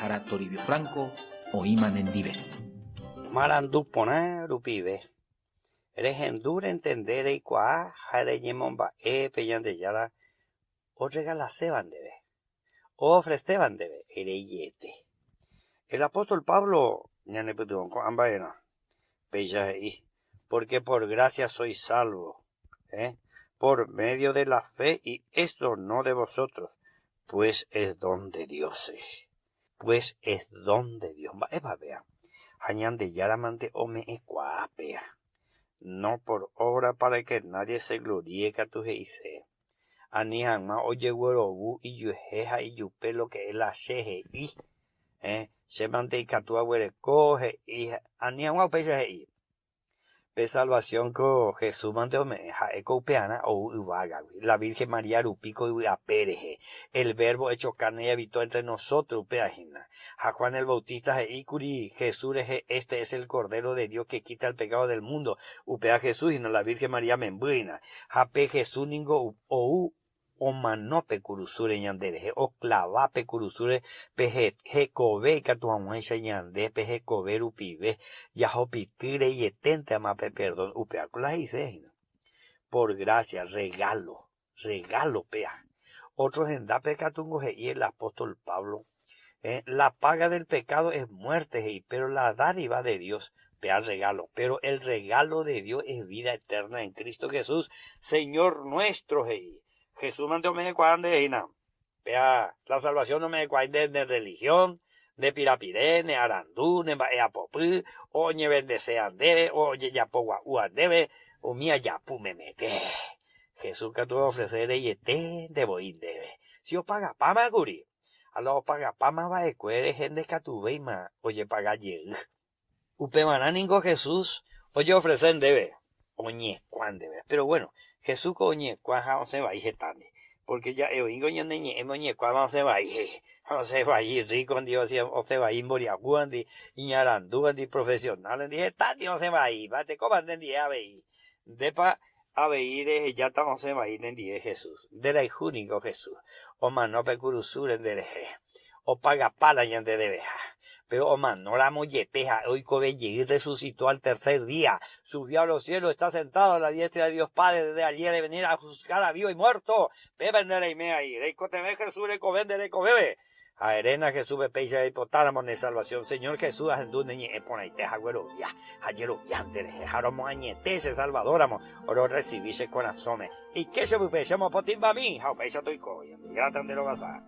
jara Toribio Franco o Iman Endive. Marandu poner upive. Regendure entender y cuá jare ñemomba peyan de yara o regalase bandebe. O ofrece bandebe ereyete. El apóstol Pablo ñane putun con ambaena. Peya ahí. Porque por gracia soy salvo. Por medio de la fe, y esto no de vosotros, pues es don de Dios. Pues es don de Dios. Va, vea. Hañan de yaramante o me ecuapea. No por obra para que nadie se gloríe que tu hice. Anihan ma oye huerobu y yujeja y yupe lo que es la sheje y. Se mante y catua huerecoge y anihan ma pecha y. Pe salvación co Jesús mante o me ja ecopeana o uvaga. La Virgen María rupico y apereje. El verbo hecho carne y habitó entre nosotros peajina. A Juan el Bautista e Icuri Jesús este es el Cordero de Dios que quita el pecado del mundo. Upea Jesús y no la Virgen María membrina. Jape Jesús ningo o manope curusure ñandereje o clavape curusure peje jecove catuamuense ñande peje cover upive yajopitire y etente amape perdón upea con las dice por gracia regalo pea otros en da pecatungo y el apóstol Pablo la paga del pecado es muerte pero la dádiva de Dios pea regalo pero el regalo de Dios es vida eterna en Cristo Jesús Señor nuestro Jesús mandó me cuadran de Ina. Vea, la salvación no me cuadran de religión, de pirapiré, de arandú, de eapopú, o ñe bendesean debe, o yeyapowa uan debe, o mía yapu me mete. Jesús que tú ofrecer yete de boín debe. Si o paga pama guri, a lo paga pama va de cuere gente que tu veima, oye paga yeg. Upe manáningo Jesús, oye ofrecen debe. Oñe, cuán debe. Pero bueno, Jesús coñe, cuán ja se va a ir tarde. Porque ya oingo ñe neñe, oñe, cuán se va a ir. Se va a ir rico en Dios, o se va a ir moriaguandi, iñarandúandi, profesional, dije, tati no se va a ir, bate, coman de día a ver. Depa, a ver, ya estamos se va a ir en día Jesús. De la único Jesús. O manope curusure de deje. O paga pala y ande de beja. Pero, Oman, no la mollepeja, hoy Cobelle resucitó al tercer día, subió a los cielos, está sentado a la diestra de Dios Padre desde ayer de venir a juzgar a vivo y muerto. Beben de la imea y reico te ve Jesús, reico vende, reico bebe. A Erena Jesús bepeisa de hipotálamo de salvación, Señor Jesús, andune ñe epona y teja güero ya, ayer viante de jejaromo añetese salvadoramo, oro recibise con asome. Y que se bupechamos potimba mi, jaupeisa toico, y gratan de lo basar.